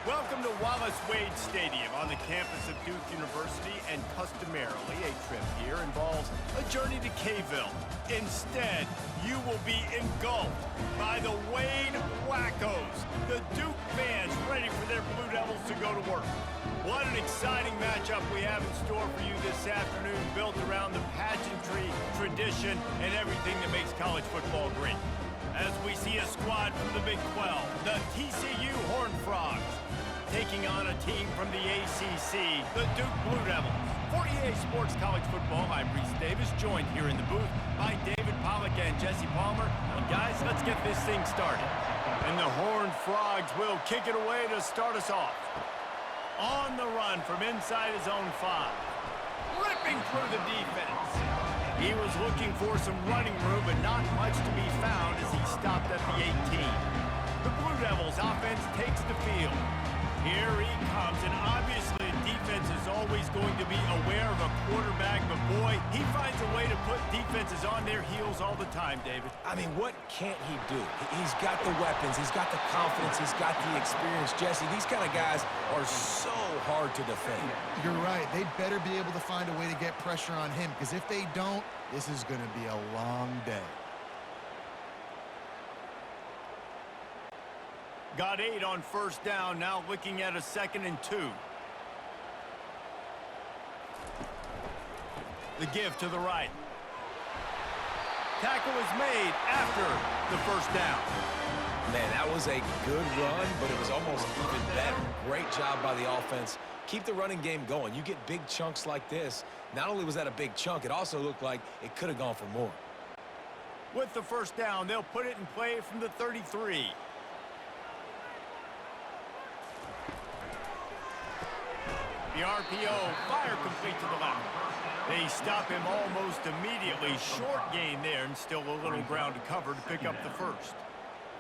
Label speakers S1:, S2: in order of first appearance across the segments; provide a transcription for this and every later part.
S1: Welcome to Wallace Wade Stadium on the campus of Duke University, and customarily a trip here involves a journey to K-ville. Instead, you will be engulfed by the Wade Wackos, the Duke fans ready for their Blue Devils to go to work. What an exciting matchup we have in store for you this afternoon, built around the pageantry, tradition, and everything that makes college football great. As we see a squad from the Big 12, the TCU Horned Frogs, taking on a team from the ACC, the Duke Blue Devils. For EA Sports College Football, I'm Reese Davis, joined here in the booth by David Pollack and Jesse Palmer. And guys, let's get this thing started. And the Horned Frogs will kick it away to start us off. On the run from inside his own 5. Ripping through the defense. He was looking for some running room, but not much to be found as he stopped at the 18. The Blue Devils offense takes the field. Here he comes, and obviously defense is always going to be aware of a quarterback, but boy, he finds a way to put defenses on their heels all the time, David.
S2: I mean, what can't he do? He's got the weapons, he's got the confidence, he's got the experience. Jesse, these kind of guys are so hard to defend.
S3: You're right. They'd better be able to find a way to get pressure on him, because if they don't, this is going to be a long day.
S1: Got 8 on first down, now looking at a 2nd and 2. The give to the right. Tackle is made after the first down.
S2: Man, that was a good run, but it was almost even better. Great job by the offense. Keep the running game going. You get big chunks like this. Not only was that a big chunk, it also looked like it could have gone for more.
S1: With the first down, they'll put it in play from the 33. The RPO, fire complete to the left. They stop him almost immediately. Short gain there, and still a little ground to cover to pick up the first.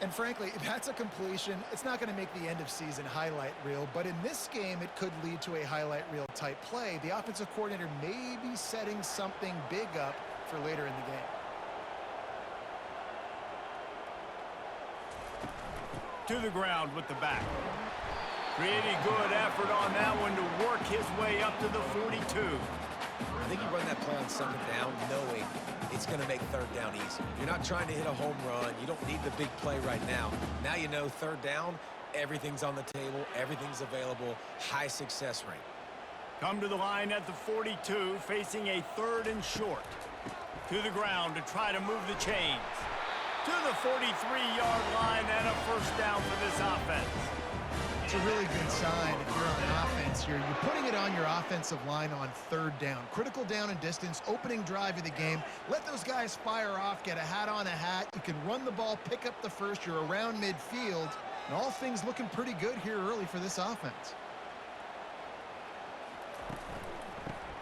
S3: And frankly, if that's a completion, it's not going to make the end-of-season highlight reel, but in this game, it could lead to a highlight reel type play. The offensive coordinator may be setting something big up for later in the game.
S1: To the ground with the back. Pretty good effort on that one to work his way up to the 42.
S2: I think you run that play on 2nd down knowing it's going to make 3rd down easy. You're not trying to hit a home run. You don't need the big play right now. Now you know 3rd down, everything's on the table, everything's available, high success rate.
S1: Come to the line at the 42, facing a 3rd and short. To the ground to try to move the chains. To the 43-yard line, and a first down for this offense.
S3: It's a really good sign if you're on offense here. You're putting it on your offensive line on 3rd down. Critical down and distance, opening drive of the game. Let those guys fire off, get a hat on a hat. You can run the ball, pick up the first. You're around midfield. And all things looking pretty good here early for this offense.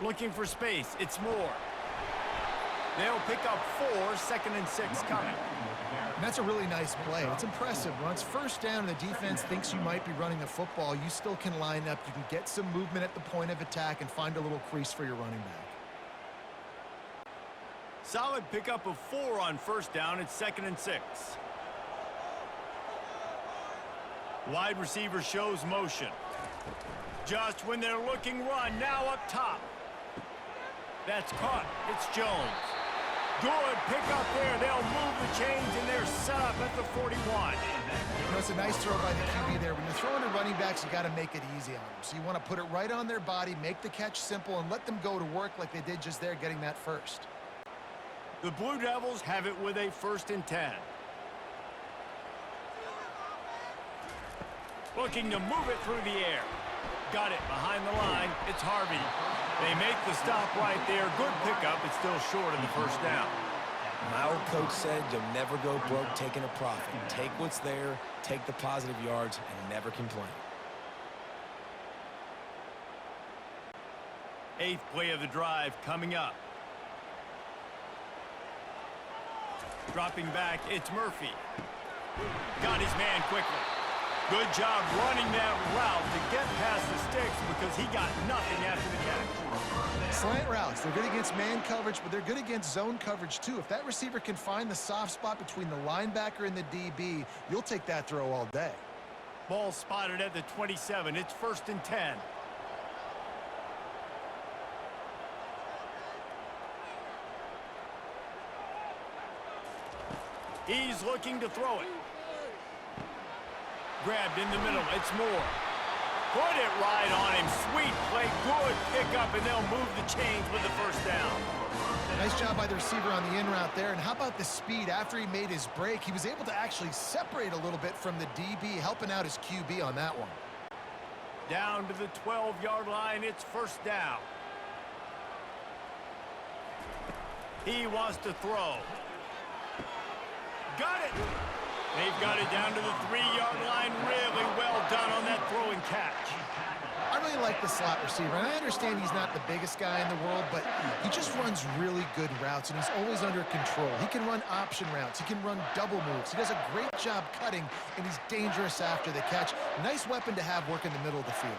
S1: Looking for space. It's Moore. They'll pick up 4, 2nd and 6 coming.
S3: And that's a really nice play. It's impressive. When it's first down and the defense thinks you might be running the football, you still can line up. You can get some movement at the point of attack and find a little crease for your running back.
S1: Solid pickup of 4 on first down. It's 2nd and 6. Wide receiver shows motion. Just when they're looking run, now up top. That's caught. It's Jones. Good pick up there. They'll move the chains, and they're set up at the 41.
S3: You know, it's a nice throw by the QB there. When you're throwing to running backs, you got to make it easy on them. So you want to put it right on their body, make the catch simple, and let them go to work like they did just there, getting that first.
S1: The Blue Devils have it with a 1st and 10. Looking to move it through the air. Got it behind the line. It's Harvey. They make the stop right there. Good pickup. It's still short of the first down.
S2: My old coach said you'll never go broke taking a profit. Take what's there, take the positive yards, and never complain.
S1: 8th play of the drive coming up. Dropping back, it's Murphy. Got his man quickly. Good job running that route to get past the sticks because he got nothing after the catch.
S3: Slant routes, they're good against man coverage, but they're good against zone coverage too. If that receiver can find the soft spot between the linebacker and the DB, you'll take that throw all day.
S1: Ball spotted at the 27. It's 1st and 10. He's looking to throw it. Grabbed in the middle. It's Moore. Put it right on him. Sweet play. Good pickup, and they'll move the chains with the first down.
S3: Nice job by the receiver on the in route there. And how about the speed? After he made his break, he was able to actually separate a little bit from the DB, helping out his QB on that one.
S1: Down to the 12-yard line. It's 1st down. He wants to throw. Got it. They've got it down to the 3-yard line. Really well done on that throw and catch.
S3: I really like the slot receiver, and I understand he's not the biggest guy in the world, but he just runs really good routes, and he's always under control. He can run option routes. He can run double moves. He does a great job cutting, and he's dangerous after the catch. Nice weapon to have work in the middle of the field.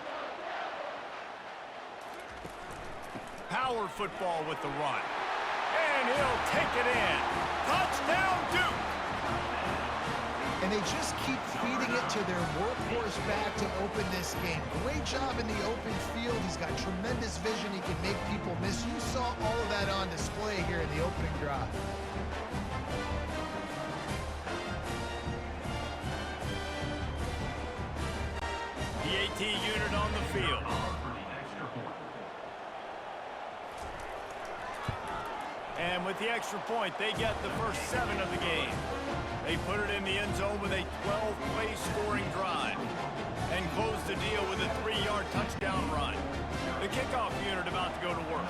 S1: Power football with the run. And he'll take it in. Touchdown, Duke!
S3: And they just keep feeding it to their workhorse back to open this game. Great job in the open field. He's got tremendous vision. He can make people miss. You saw all of that on display here in the opening drive.
S1: The AT unit on the field. And with the extra point, they get the first 7 of the game. They put it in the end zone with a 12-play scoring drive and close the deal with a 3-yard touchdown run. The kickoff unit about to go to work.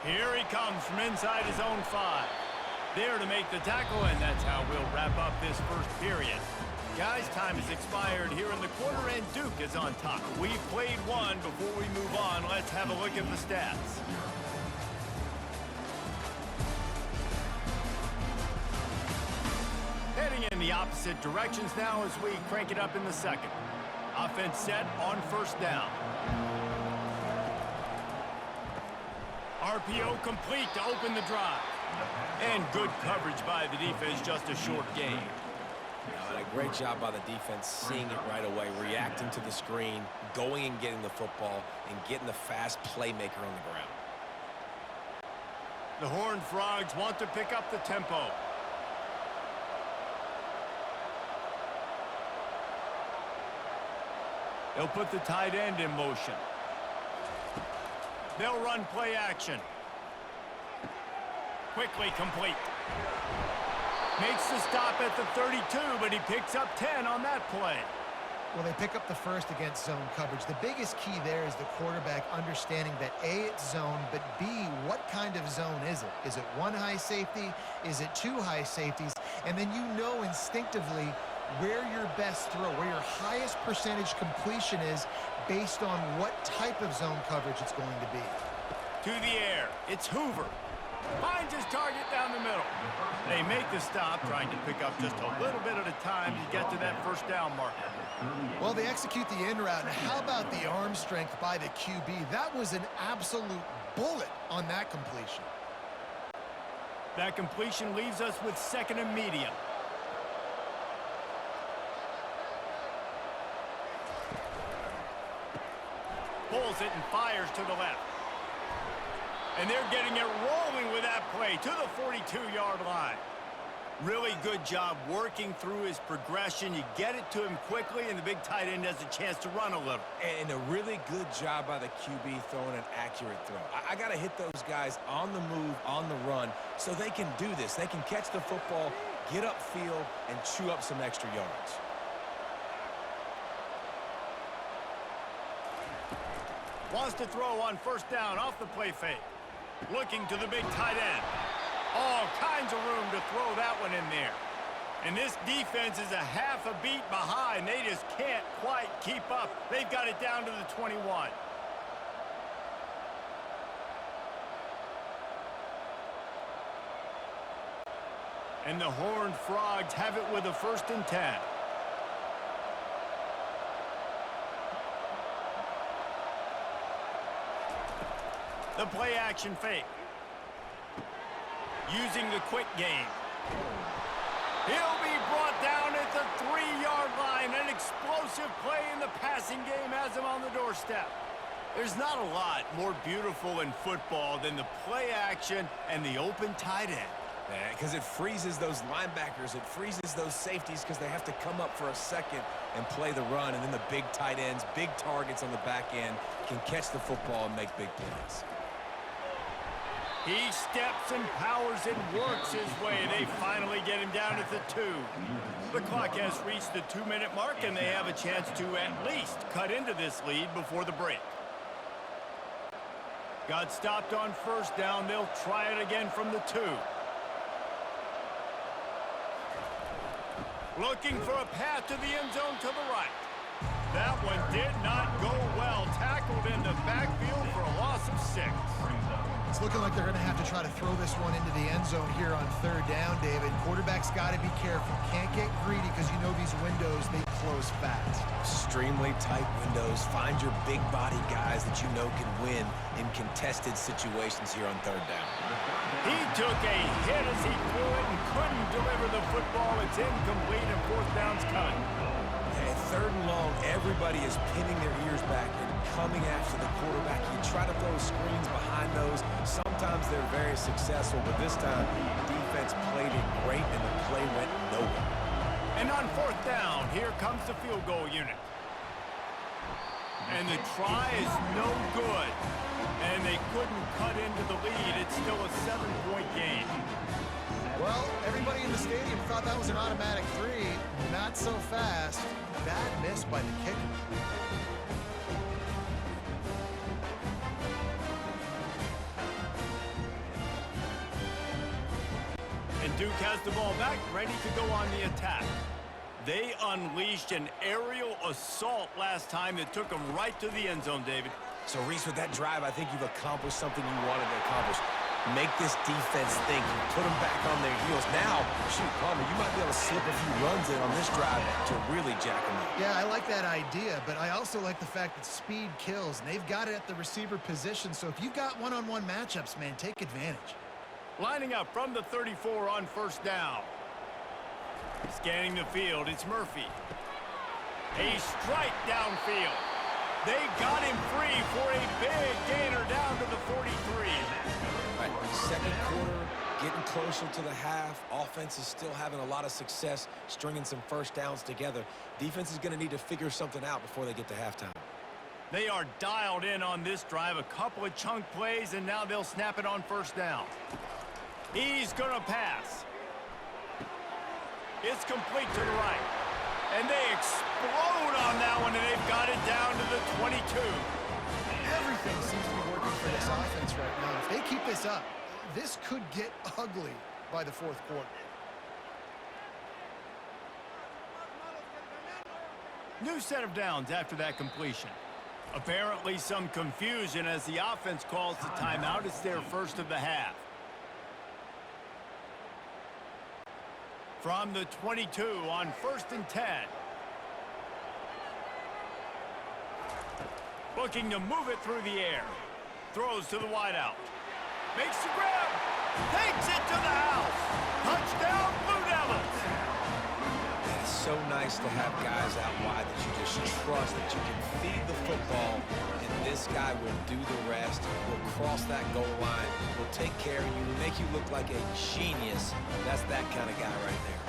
S1: Here he comes from inside his own 5. There to make the tackle, and that's how we'll wrap up this first period. Guys, time has expired here in the quarter, and Duke is on top. We've played one. Before we move on, let's have a look at the stats. Heading in the opposite directions now as we crank it up in the second. Offense set on 1st down. RPO complete to open the drive. And good coverage by the defense, just a short gain.
S2: And a great job by the defense seeing it right away, reacting to the screen, going and getting the football, and getting the fast playmaker on the ground.
S1: The Horned Frogs want to pick up the tempo. They'll put the tight end in motion. They'll run play action. Quickly complete. Makes the stop at the 32, but he picks up 10 on that play.
S3: Well, they pick up the first against zone coverage. The biggest key there is the quarterback understanding that A, it's zone, but B, what kind of zone is it? Is it 1 high safety? Is it 2 high safeties? And then you know instinctively where your best throw, where your highest percentage completion is based on what type of zone coverage it's going to be.
S1: To the air, it's Hoover. Finds his target down the middle. They make the stop, trying to pick up just a little bit at a time to get to that first down marker.
S3: Well, they execute the in route, and how about the arm strength by the QB? That was an absolute bullet on that completion.
S1: That completion leaves us with 2nd and medium. Pulls it and fires to the left. And they're getting it rolling with that play to the 42-yard line. Really good job working through his progression. You get it to him quickly, and the big tight end has a chance to run a little.
S2: And a really good job by the QB throwing an accurate throw. I got to hit those guys on the move, on the run, so they can do this. They can catch the football, get upfield, and chew up some extra yards.
S1: Wants to throw on 1st down off the play fake. Looking to the big tight end. All kinds of room to throw that one in there. And this defense is a half a beat behind. They just can't quite keep up. They've got it down to the 21. And the Horned Frogs have it with a 1st and 10. The play action fake. Using the quick game. He'll be brought down at the 3-yard line. An explosive play in the passing game has him on the doorstep. There's not a lot more beautiful in football than the play action and the open tight end.
S2: Because it freezes those linebackers. It freezes those safeties because they have to come up for a second and play the run. And then the big tight ends, big targets on the back end can catch the football and make big plays.
S1: He steps and powers and works his way. They finally get him down at the 2. The clock has reached the 2-minute mark, and they have a chance to at least cut into this lead before the break. Got stopped on first down. They'll try it again from the 2. Looking for a path to the end zone to the right. That one did not go well. Tackled in the backfield for a loss of 6.
S3: It's looking like they're going to have to try to throw this one into the end zone here on 3rd down, David. Quarterback's got to be careful. Can't get greedy because you know these windows, they close fast.
S2: Extremely tight windows. Find your big body guys that you know can win in contested situations here on 3rd down.
S1: He took a hit as he threw it and couldn't deliver the football. It's incomplete and 4th down's coming.
S2: At 3rd and long, everybody is pinning their ears back and coming after the quarterback. You try to throw screens behind those. Sometimes they're very successful, but this time, defense played it great and the play went nowhere.
S1: And on 4th down, here comes the field goal unit. And the try is no good. And they couldn't cut into the lead. It's still a 7-point game.
S3: Well, everybody in the stadium thought that was an automatic 3. Not so fast. Bad miss by the kicker.
S1: And Duke has the ball back, ready to go on the attack. They unleashed an aerial assault last time that took them right to the end zone, David.
S2: So, Reese, with that drive, I think you've accomplished something you wanted to accomplish. Make this defense think. You put them back on their heels. Now, shoot, Palmer, you might be able to slip a few runs in on this drive to really jack them up.
S3: Yeah, I like that idea, but I also like the fact that speed kills, and they've got it at the receiver position. So if you've got one-on-one matchups, man, take advantage.
S1: Lining up from the 34 on 1st down. Scanning the field, it's Murphy. A strike downfield. They got him free for a big gainer down to the 43.
S2: Right, 2nd quarter, getting closer to the half. Offense is still having a lot of success stringing some 1st downs together. Defense is going to need to figure something out before they get to halftime.
S1: They are dialed in on this drive. A couple of chunk plays, and now they'll snap it on 1st down. He's going to pass. It's complete to the right. And they explode on that one, and they've got it down to the 22.
S3: Everything seems to be working for this offense right now. If they keep this up, this could get ugly by the 4th quarter.
S1: New set of downs after that completion. Apparently some confusion as the offense calls the timeout. It's their first of the half. From the 22 on 1st and 10. Looking to move it through the air. Throws to the wideout. Makes the grab. Takes it to the house. Touchdown, Blue Devils.
S2: It's so nice to have guys out wide that you just trust that you can feed the football, and this guy will do the rest. Will cross that goal line. Will take care of you. Make you look like a genius. That's that kind of guy right there.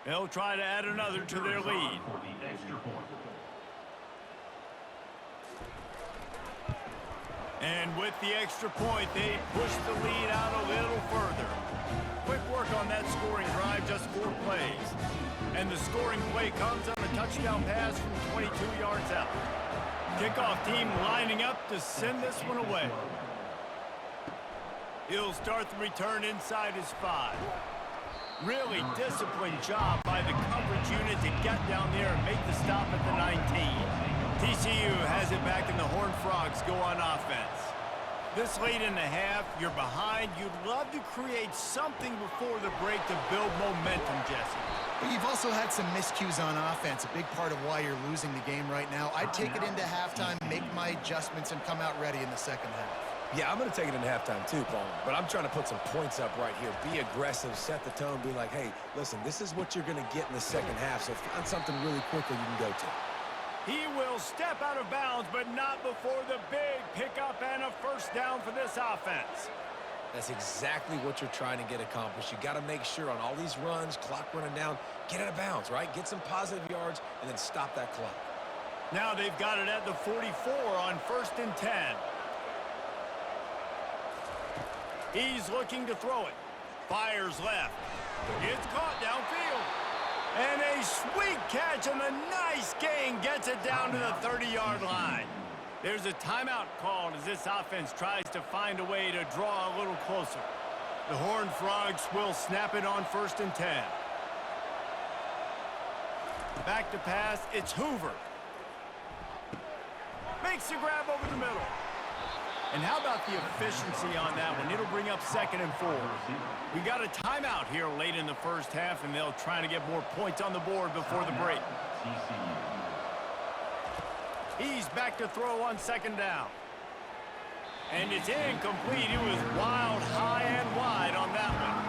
S1: They'll try to add another to their lead. And with the extra point, they push the lead out a little further. Quick work on that scoring drive, just 4 plays. And the scoring play comes on a touchdown pass from 22 yards out. Kickoff team lining up to send this one away. He'll start the return inside his 5. Really disciplined job by the coverage unit to get down there and make the stop at the 19. TCU has it back and the Horned Frogs go on offense. This late in the half, you're behind. You'd love to create something before the break to build momentum, Jesse.
S3: But you've also had some miscues on offense, a big part of why you're losing the game right now. I'd take it into halftime, make my adjustments, and come out ready in the second half.
S2: Yeah, I'm going to take it into halftime too, Paul. But I'm trying to put some points up right here. Be aggressive, set the tone, be like, hey, listen, this is what you're going to get in the second half, so find something really quickly you can go to.
S1: He will step out of bounds, but not before the big pickup and a first down for this offense.
S2: That's exactly what you're trying to get accomplished. You got to make sure on all these runs, clock running down, get out of bounds, right? Get some positive yards, and then stop that clock.
S1: Now they've got it at the 44 on 1st and 10. He's looking to throw it. Fires left. It's caught downfield. And a sweet catch and a nice gain gets it down to the 30-yard line. There's a timeout called as this offense tries to find a way to draw a little closer. The Horned Frogs will snap it on 1st and 10. Back to pass, it's Hoover. Makes the grab over the middle. And how about the efficiency on that one? It'll bring up 2nd and 4. We got a timeout here late in the first half, and they'll try to get more points on the board before the break. He's back to throw on 2nd down. And it's incomplete. It was wild, high, and wide on that one.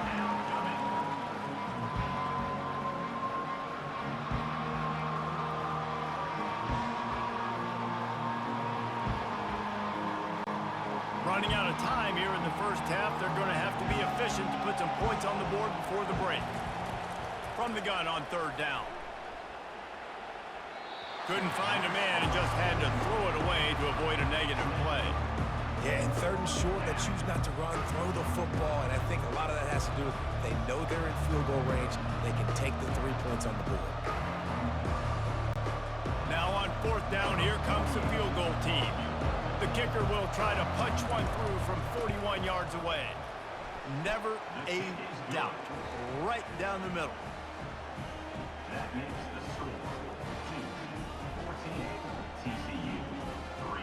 S1: Running out of time here in the first half. They're going to have to be efficient to put some points on the board before the break. From the gun on 3rd down. Couldn't find a man and just had to throw it away to avoid a negative play.
S2: Yeah, and 3rd and short, they choose not to run, throw the football, and I think a lot of that has to do with they know they're in field goal range. They can take the 3 points on the board.
S1: Now on 4th down, here comes the field goal team. The kicker will try to punch one through from 41 yards away. Never a doubt. Right down the middle.
S4: That makes the score 2-14, TCU 3.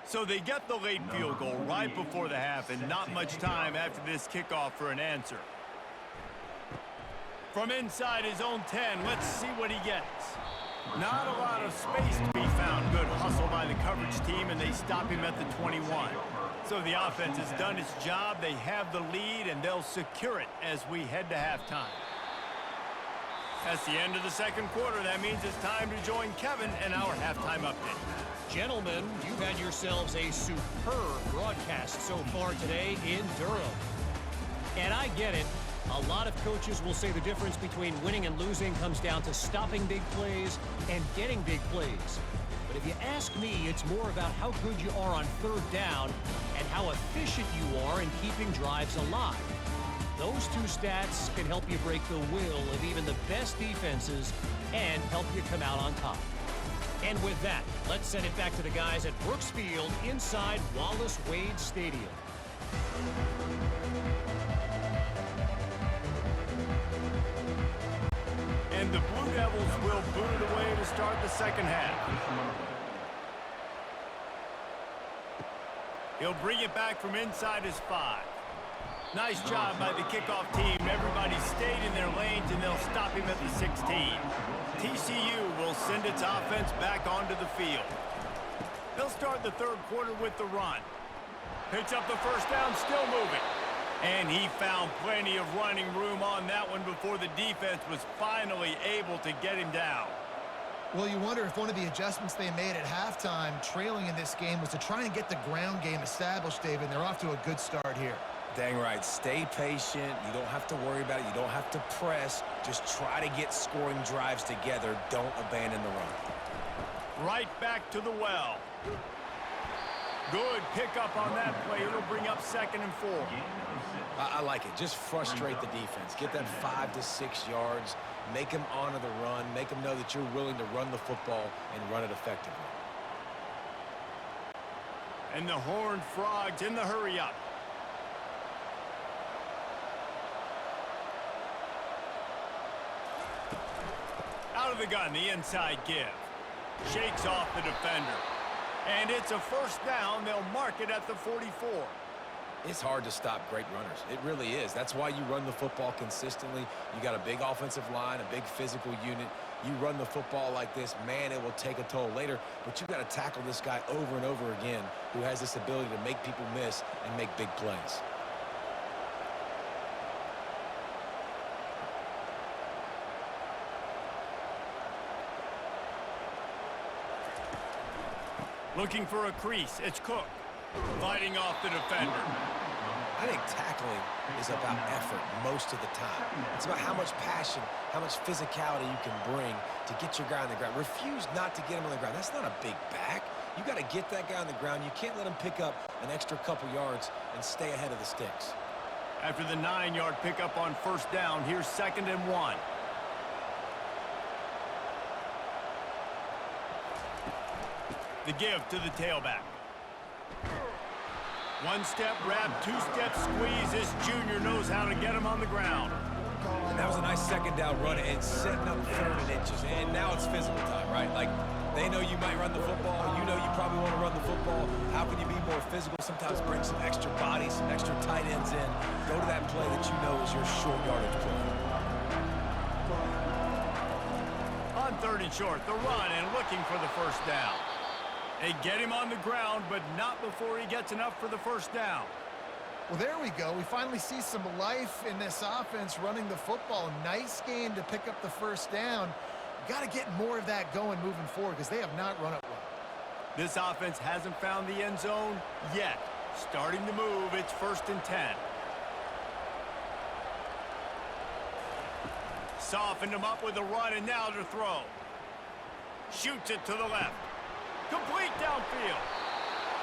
S1: So they get the late field goal right before the half, and not much time after this kickoff for an answer. From inside his own 10, let's see what he gets. Not a lot of space to be found. Good hustle by the coverage team, and they stop him at the 21. So the offense has done its job. They have the lead, and they'll secure it as we head to halftime. That's the end of the 2nd quarter. That means it's time to join Kevin and our halftime update.
S5: Gentlemen, you've had yourselves a superb broadcast so far today in Durham. And I get it. A lot of coaches will say the difference between winning and losing comes down to stopping big plays and getting big plays. But if you ask me, it's more about how good you are on 3rd down and how efficient you are in keeping drives alive. Those 2 stats can help you break the will of even the best defenses and help you come out on top. And with that, let's send it back to the guys at Brooks Field inside Wallace Wade Stadium.
S1: And the Blue Devils will boot it away to start the 2nd half. He'll bring it back from inside his 5. Nice job by the kickoff team. Everybody stayed in their lanes, and they'll stop him at the 16. TCU will send its offense back onto the field. They'll start the 3rd quarter with the run. Picks up the first down, still moving. And he found plenty of running room on that one before the defense was finally able to get him down.
S3: Well, you wonder if one of the adjustments they made at halftime, trailing in this game, was to try and get the ground game established, David. They're off to a good start here.
S2: Dang right. Stay patient. You don't have to worry about it. You don't have to press. Just try to get scoring drives together. Don't abandon the run.
S1: Right back to the well. Good pickup on that play. It'll bring up 2nd and 4.
S2: I like it. Just frustrate the defense. Get that 5 to 6 yards. Make them honor the run. Make them know that you're willing to run the football and run it effectively.
S1: And the Horned Frogs in the hurry up. Out of the gun, the inside give. Shakes off the defender. And it's a 1st down. They'll mark it at the 44.
S2: It's hard to stop great runners. It really is. That's why you run the football consistently. You got a big offensive line, a big physical unit. You run the football like this, man, it will take a toll later. But you got to tackle this guy over and over again who has this ability to make people miss and make big plays.
S1: Looking for a crease. It's Cook. Fighting off the defender.
S2: I think tackling is about effort most of the time. It's about how much passion, how much physicality you can bring to get your guy on the ground. Refuse not to get him on the ground. That's not a big back. You got to get that guy on the ground. You can't let him pick up an extra couple yards and stay ahead of the sticks.
S1: After the 9-yard pickup on 1st down, here's 2nd and 1. The give to the tailback. 1-step wrap, 2-step squeeze. This junior knows how to get him on the ground.
S2: And that was a nice 2nd down run and setting up 3rd and inches. And now it's physical time, right? Like, they know you might run the football. You know you probably want to run the football. How can you be more physical? Sometimes bring some extra bodies, some extra tight ends in. Go to that play that you know is your short yardage play.
S1: On 3rd and short, the run and looking for the 1st down. They get him on the ground, but not before he gets enough for the 1st down.
S3: Well, there we go. We finally see some life in this offense running the football. Nice game to pick up the 1st down. Got to get more of that going moving forward because they have not run it well.
S1: This offense hasn't found the end zone yet. Starting to move, it's 1st and 10. Softened him up with a run, and now to throw. Shoots it to the left. Complete downfield.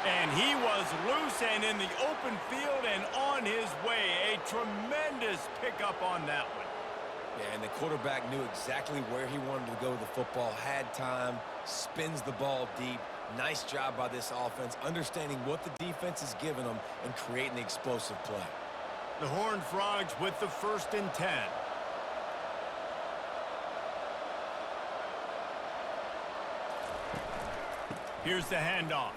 S1: And he was loose and in the open field and on his way. A tremendous pickup on that one.
S2: Yeah, and the quarterback knew exactly where he wanted to go with the football, had time, spins the ball deep. Nice job by this offense, understanding what the defense is giving them and creating the explosive play.
S1: The Horned Frogs with the 1st and 10. Here's the handoff.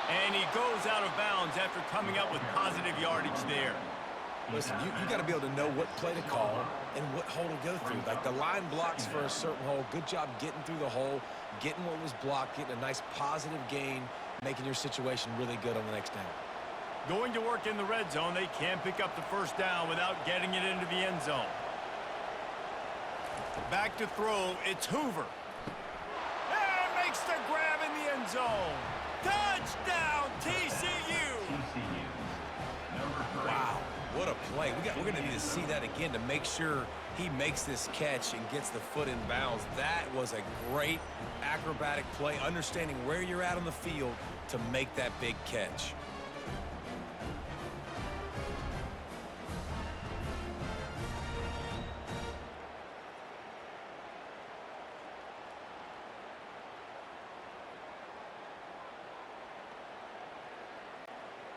S1: And he goes out of bounds after coming up with positive yardage there.
S2: Listen, you got to be able to know what play to call and what hole to go through. Like the line blocks for a certain hole. Good job getting through the hole, getting what was blocked, getting a nice positive gain, making your situation really good on the next down.
S1: Going to work in the red zone, they can pick up the 1st down without getting it into the end zone. Back to throw, it's Hoover. And makes the grab in the end zone. Touchdown, TCU!
S2: Wow, what a play. We're going to need to see that again to make sure he makes this catch and gets the foot in bounds. That was a great acrobatic play, understanding where you're at on the field to make that big catch.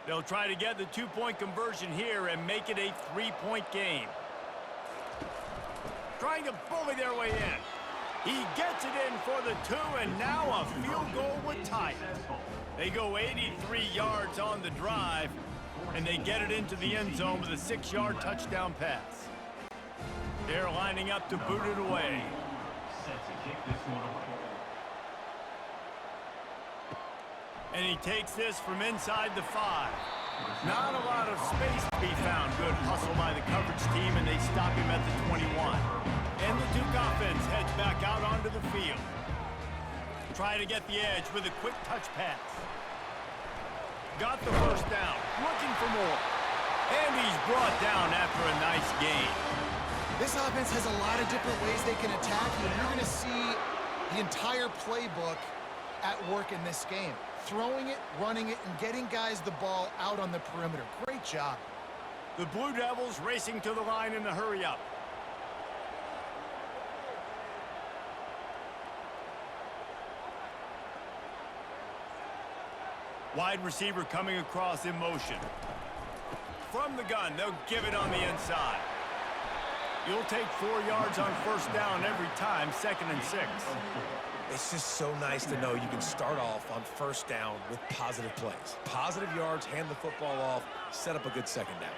S1: They'll try to get the 2-point conversion here and make it a 3-point game. Trying to bully their way in. He gets it in for the 2, and now a field goal would tie it. They go 83 yards on the drive, and they get it into the end zone with a 6-yard touchdown pass. They're lining up to boot it away.
S4: Set to kick this one away.
S1: And he takes this from inside the 5. Not a lot of space to be found. Good hustle by the coverage team, and they stop him at the 21. And the Duke offense heads back out onto the field. Try to get the edge with a quick touch pass. Got the 1st down, looking for more. And he's brought down after a nice gain.
S3: This offense has a lot of different ways they can attack you. You're going to see the entire playbook at work in this game. Throwing it, running it, and getting guys the ball out on the perimeter. Great job.
S1: The Blue Devils racing to the line in the hurry-up. Wide receiver coming across in motion. From the gun, they'll give it on the inside. You'll take 4 yards on first down every time, 2nd and 6.
S2: It's just so nice to know you can start off on first down with positive plays. Positive yards, hand the football off, set up a good second down.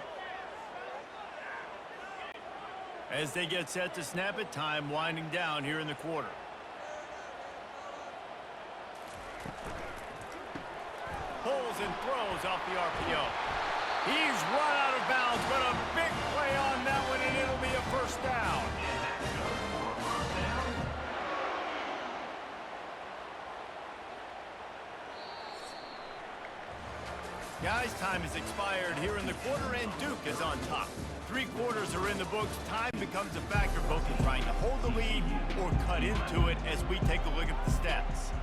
S1: As they get set to snap it, time winding down here in the quarter. Pulls and throws off the RPO. He's run out of bounds, but a big play on that one, and it'll be a first down. Guys, time has expired here in the quarter, and Duke is on top. 3 quarters are in the books. Time becomes a factor both in trying to hold the lead or cut into it as we take a look at the stats.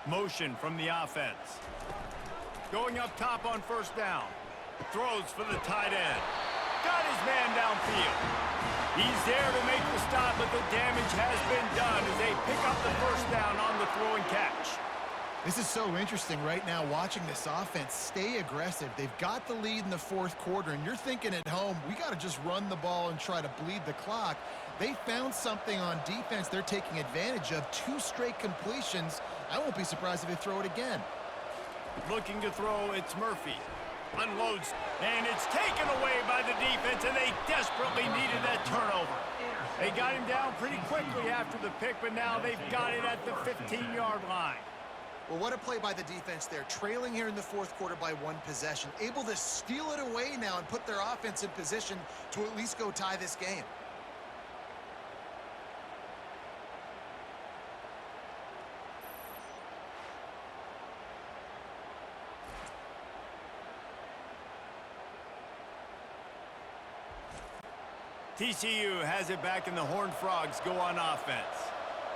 S1: Motion from the offense. Going up top on first down. Throws for the tight end. Got his man downfield. He's there to make the stop, but the damage has been done as they pick up the first down on the throw and catch.
S3: This is so interesting right now, watching this offense stay aggressive. They've got the lead in the 4th quarter, and you're thinking at home, we got to just run the ball and try to bleed the clock. They found something on defense they're taking advantage of. 2 straight completions. I won't be surprised if they throw it again.
S1: Looking to throw, it's Murphy. Unloads, and it's taken away by the defense, and they desperately needed that turnover. They got him down pretty quickly after the pick, but now they've got it at the 15-yard line.
S3: Well, what a play by the defense there. Trailing here in the 4th quarter by 1 possession. Able to steal it away now and put their offense in position to at least go tie this game.
S1: TCU has it back, and the Horned Frogs go on offense.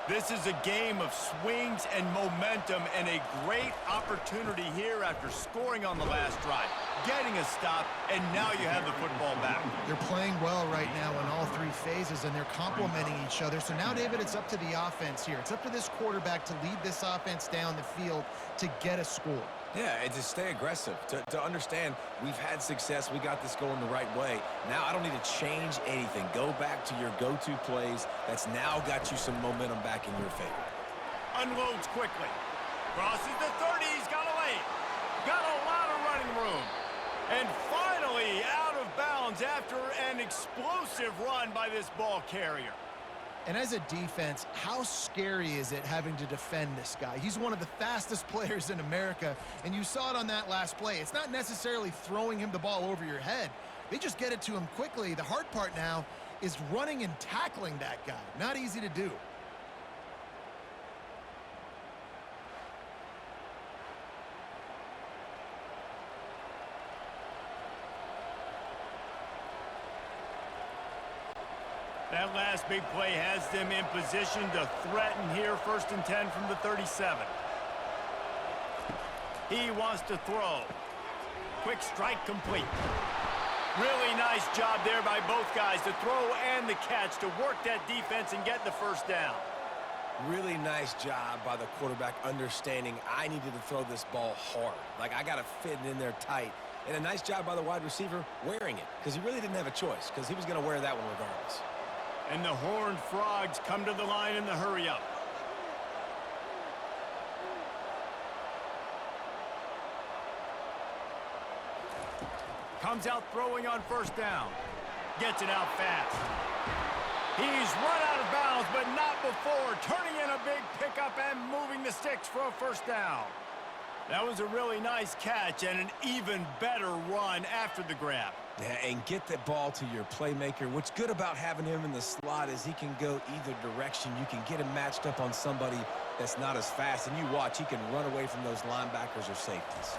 S1: This is a game of swings and momentum, and a great opportunity here after scoring on the last drive, getting a stop, and now you have the football back.
S3: They're playing well right now in all 3 phases, and they're complementing each other. So now, David, it's up to the offense here. It's up to this quarterback to lead this offense down the field to get a score.
S2: Yeah, and to stay aggressive, to understand we've had success, we got this going the right way. Now I don't need to change anything. Go back to your go-to plays. That's now got you some momentum back in your favor.
S1: Unloads quickly. Crosses the 30. He's got a lane. Got a lot of running room. And finally out of bounds after an explosive run by this ball carrier.
S3: And as a defense, how scary is it having to defend this guy? He's one of the fastest players in America, and you saw it on that last play. It's not necessarily throwing him the ball over your head. They just get it to him quickly. The hard part now is running and tackling that guy. Not easy to do.
S1: That last big play has them in position to threaten here, 1st and 10 from the 37. He wants to throw. Quick strike complete. Really nice job there by both guys, the throw and the catch, to work that defense and get the first down.
S2: Really nice job by the quarterback understanding I needed to throw this ball hard. Like, I got to fit it in there tight. And a nice job by the wide receiver wearing it, because he really didn't have a choice, because he was going to wear that one regardless.
S1: And the Horned Frogs come to the line in the hurry-up. Comes out throwing on first down. Gets it out fast. He's run out of bounds, but not before. Turning in a big pickup and moving the sticks for a first down. That was a really nice catch and an even better run after the grab.
S2: Yeah, and get that ball to your playmaker. What's good about having him in the slot is he can go either direction. You can get him matched up on somebody that's not as fast, and you watch, he can run away from those linebackers or safeties.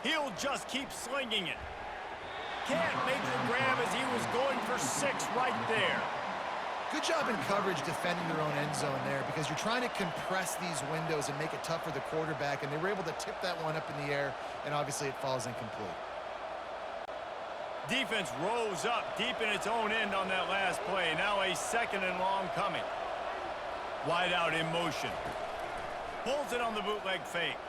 S1: He'll just keep slinging it. Can't make the grab as he was going for 6 right there.
S3: Good job in coverage defending their own end zone there because you're trying to compress these windows and make it tough for the quarterback, and they were able to tip that one up in the air, and obviously it falls incomplete.
S1: Defense rose up deep in its own end on that last play. Now a 2nd and long coming. Wide out in motion. Pulls it on the bootleg fake.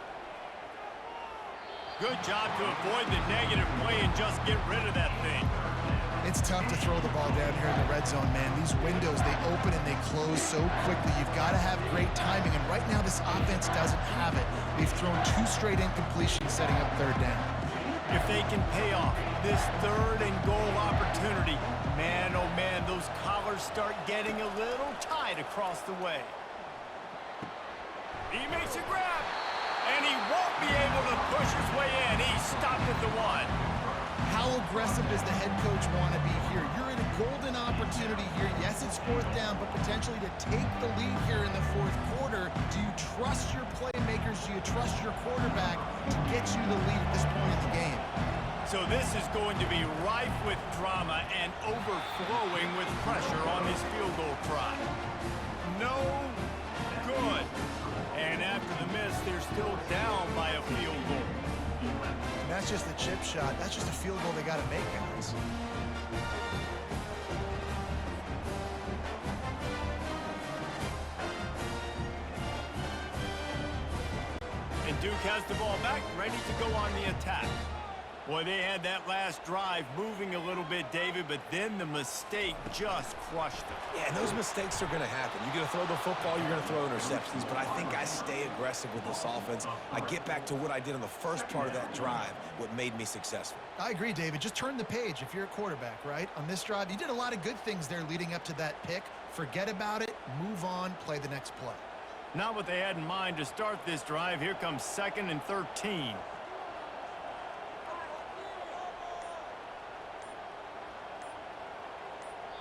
S1: Good job to avoid the negative play and just get rid of that thing.
S3: It's tough to throw the ball down here in the red zone, man. These windows, they open and they close so quickly. You've got to have great timing, and right now this offense doesn't have it. They've thrown 2 straight incompletions setting up 3rd down.
S1: If they can pay off this 3rd and goal opportunity, man, oh man, those collars start getting a little tight across the way. He makes a grab, and he won't be able to push his way in. He stopped at the 1.
S3: How aggressive does the head coach want to be here? You're in a golden opportunity here. Yes, it's 4th down, but potentially to take the lead here in the 4th quarter. Do you trust your playmakers? Do you trust your quarterback to get you the lead at this point in the game?
S1: So this is going to be rife with drama and overflowing with pressure on this field goal try. No good. And after the miss, they're still down by a field goal.
S3: And that's just a chip shot. That's just a field goal they got to make, guys.
S1: And Duke has the ball back, ready to go on the attack. Boy, they had that last drive moving a little bit, David, but then the mistake just crushed them.
S2: Yeah, and those mistakes are going to happen. You're going to throw the football, you're going to throw interceptions, but I think I stay aggressive with this offense. I get back to what I did on the first part of that drive, what made me successful.
S3: I agree, David. Just turn the page if you're a quarterback, right? On this drive, you did a lot of good things there leading up to that pick. Forget about it, move on, play the next play.
S1: Not what they had in mind to start this drive. Here comes 2nd and 13.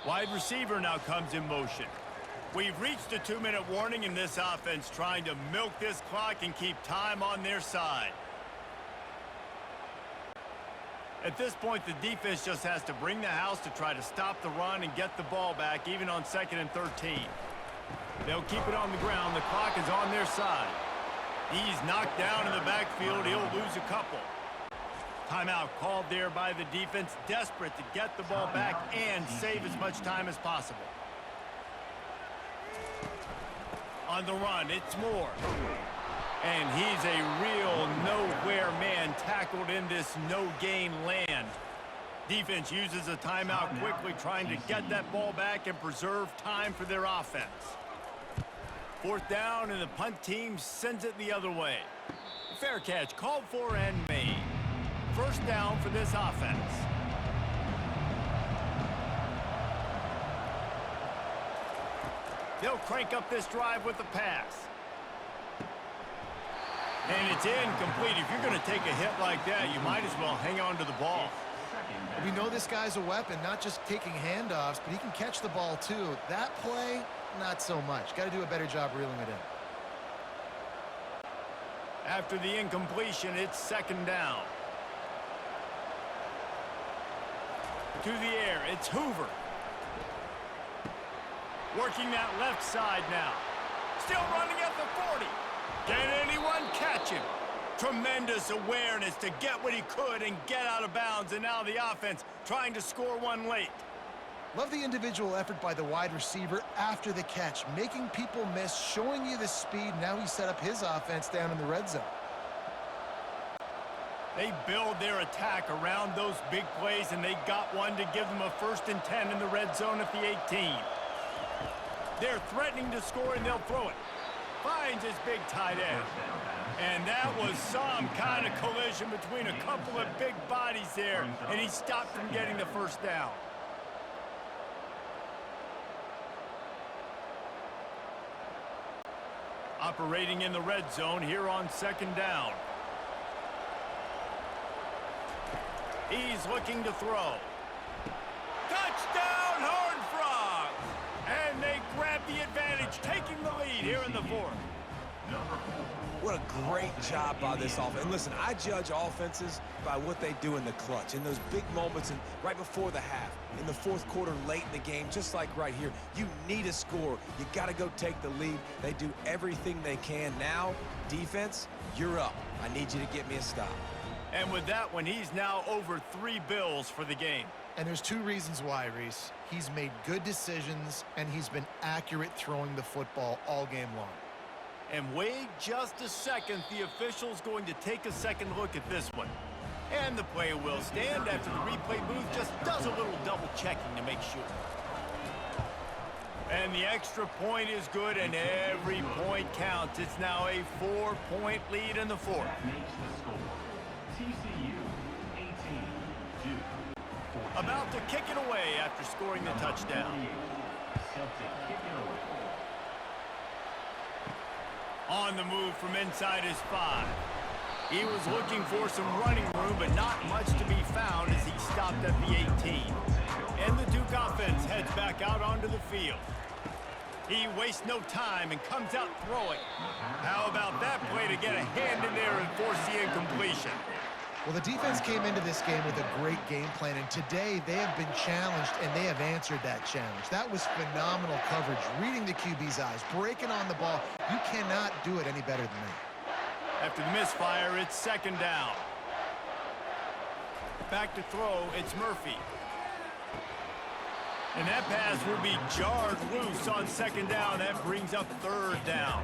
S1: Wide receiver now comes in motion. We've reached a 2-minute warning in this offense, trying to milk this clock and keep time on their side. At this point, the defense just has to bring the house to try to stop the run and get the ball back, even on 2nd and 13. They'll keep it on the ground. The clock is on their side. He's knocked down in the backfield. He'll lose a couple. Timeout called there by the defense, desperate to get the ball back and save as much time as possible. On the run, it's Moore. And he's a real nowhere man tackled in this no-gain land. Defense uses a timeout quickly, trying to get that ball back and preserve time for their offense. 4th down, and the punt team sends it the other way. Fair catch called for and made. 1st down for this offense. They'll crank up this drive with the pass. And it's incomplete. If you're going to take a hit like that, you might as well hang on to the ball.
S3: We know this guy's a weapon, not just taking handoffs, but he can catch the ball too. That play, not so much. Got to do a better job reeling it in.
S1: After the incompletion, it's 2nd down. To the air, it's Hoover. Working that left side now. Still running at the 40. Can anyone catch him? Tremendous awareness to get what he could and get out of bounds, and now the offense trying to score one late.
S3: Love the individual effort by the wide receiver after the catch, making people miss, showing you the speed. Now he set up his offense down in the red zone.
S1: They build their attack around those big plays, and they got one to give them a 1st and 10 in the red zone at the 18. They're threatening to score, and they'll throw it. Finds his big tight end. And that was some kind of collision between a couple of big bodies there, and he stopped from getting the 1st down. Operating in the red zone here on 2nd down. He's looking to throw. Touchdown, Horned Frogs! And they grab the advantage, taking the lead here in the 4th.
S2: What a great job by this offense. And listen, I judge offenses by what they do in the clutch, in those big moments and right before the half, in the fourth quarter, late in the game, just like right here. You need a score. You got to go take the lead. They do everything they can. Now, defense, you're up. I need you to get me a stop.
S1: And with that one, he's now over 3 bills for the game.
S3: And there's 2 reasons why, Reese. He's made good decisions, and he's been accurate throwing the football all game long.
S1: And wait just a second, the official's going to take a second look at this one. And the play will stand after the replay booth just does a little double checking to make sure. And the extra point is good, and every point counts. It's now a 4-point lead in the fourth.
S4: That makes the score TCU 18, Duke 14.
S1: About to kick it away after scoring the touchdown.
S4: Celtic kick it away.
S1: On the move from inside his 5. He was looking for some running room, but not much to be found as he stopped at the 18. And the Duke offense heads back out onto the field. He wastes no time and comes out throwing. How about that play to get a hand in there and force the incompletion?
S3: Well, the defense came into this game with a great game plan, and today they have been challenged, and they have answered that challenge. That was phenomenal coverage, reading the QB's eyes, breaking on the ball. You cannot do it any better than that.
S1: After the misfire, it's second down. Back to throw, it's Murphy. And that pass will be jarred loose on second down. That brings up third down.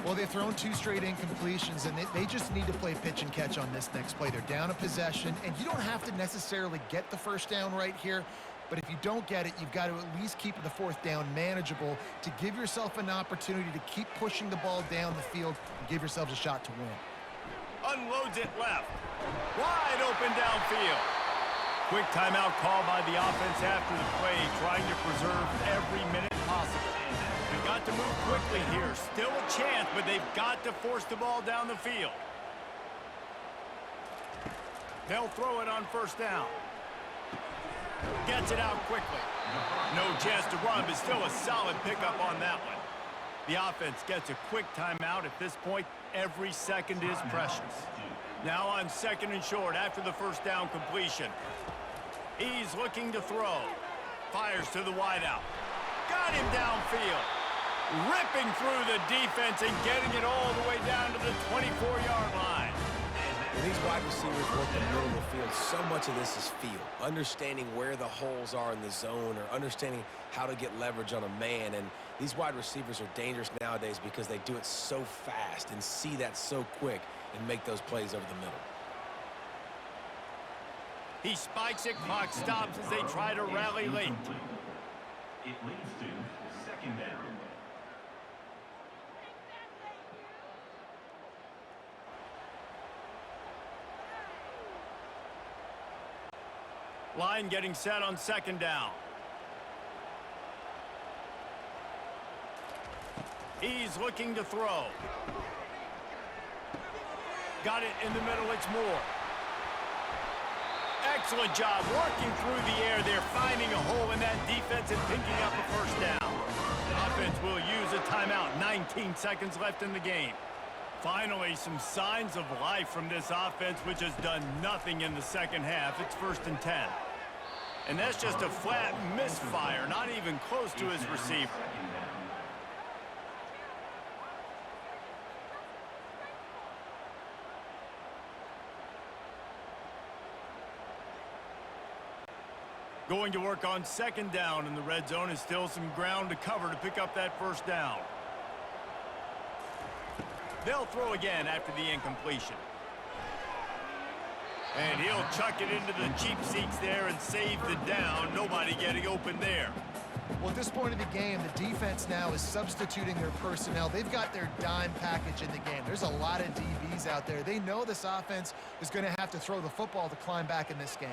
S3: Well, they've thrown 2 straight incompletions, and they just need to play pitch and catch on this next play. They're down a possession, and you don't have to necessarily get the first down right here, but if you don't get it, you've got to at least keep the 4th down manageable to give yourself an opportunity to keep pushing the ball down the field and give yourselves a shot to win.
S1: Unloads it left. Wide open downfield. Quick timeout call by the offense after the play, trying to preserve every minute possible. They've got to move quickly here. Still a chance, but they've got to force the ball down the field. They'll throw it on first down. Gets it out quickly. No chance to run, but still a solid pickup on that one. The offense gets a quick timeout. At this point, every second is precious. Now on second and short after the first down completion. He's looking to throw. Fires to the wideout. Got him downfield. Ripping through the defense and getting it all the way down to the 24-yard line.
S2: When these wide receivers work the middle of the field, so much of this is feel. Understanding where the holes are in the zone, or understanding how to get leverage on a man. And these wide receivers are dangerous nowadays because they do it so fast and see that so quick and make those plays over the middle.
S1: He spikes it, clock stops as they try to rally late.
S4: It leads to second down.
S1: Line getting set on second down. He's looking to throw. Got it in the middle, it's Moore. Excellent job working through the air there, finding a hole in that defense and picking up a first down. Offense will use a timeout, 19 seconds left in the game. Finally, some signs of life from this offense, which has done nothing in the second half. It's 1st and 10. And that's just a flat misfire, not even close to his receiver. Going to work on second down in the red zone, is still some ground to cover to pick up that first down. They'll throw again after the incompletion. And he'll chuck it into the cheap seats there and save the down. Nobody getting open there.
S3: Well, at this point of the game, the defense now is substituting their personnel. They've got their dime package in the game. There's a lot of DBs out there. They know this offense is going to have to throw the football to climb back in this game.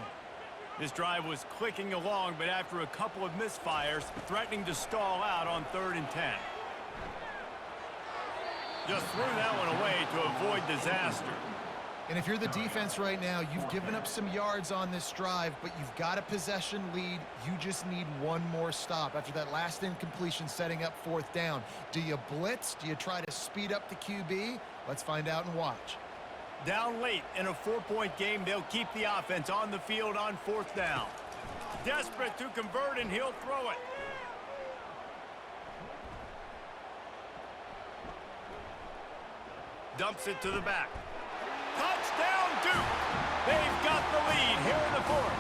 S1: This drive was clicking along, but after a couple of misfires, threatening to stall out on 3rd and 10. Just threw that one away to avoid disaster.
S3: And if you're the defense right now, you've given up some yards on this drive, but you've got a possession lead. You just need one more stop after that last incompletion setting up 4th down. Do you blitz? Do you try to speed up the QB? Let's find out and watch.
S1: Down late in a 4-point game, they'll keep the offense on the field on 4th down. Desperate to convert, and he'll throw it. Dumps it to the back. Touchdown, Duke! They've got the lead here in the 4th.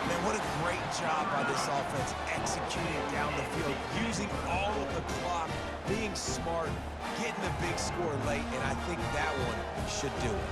S2: Man, what a great job by this offense executing down the field, using all of the clock, being smart, getting the big score late, and I think that one should do it.